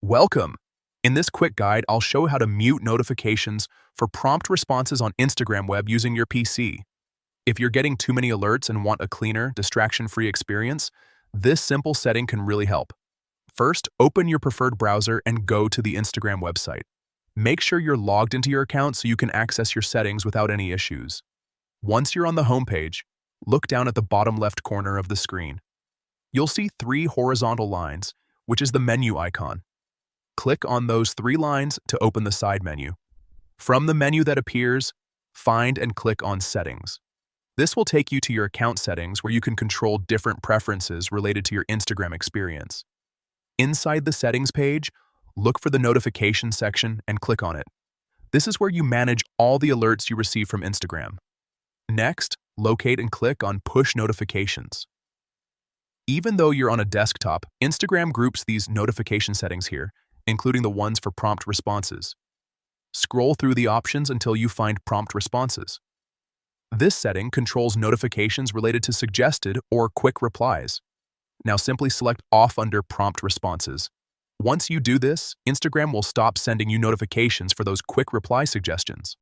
Welcome! In this quick guide, I'll show how to mute notifications for prompt responses on Instagram web using your PC. If you're getting too many alerts and want a cleaner, distraction-free experience, this simple setting can really help. First, open your preferred browser and go to the Instagram website. Make sure you're logged into your account so you can access your settings without any issues. Once you're on the homepage, look down at the bottom left corner of the screen. You'll see three horizontal lines, which is the menu icon. Click on those three lines to open the side menu. From the menu that appears, find and click on Settings. This will take you to your account settings where you can control different preferences related to your Instagram experience. Inside the settings page, look for the notification section and click on it. This is where you manage all the alerts you receive from Instagram. Next, locate and click on Push Notifications. Even though you're on a desktop, Instagram groups these notification settings here, including the ones for prompt responses. Scroll through the options until you find prompt responses. This setting controls notifications related to suggested or quick replies. Now simply select Off under prompt responses. Once you do this, Instagram will stop sending you notifications for those quick reply suggestions.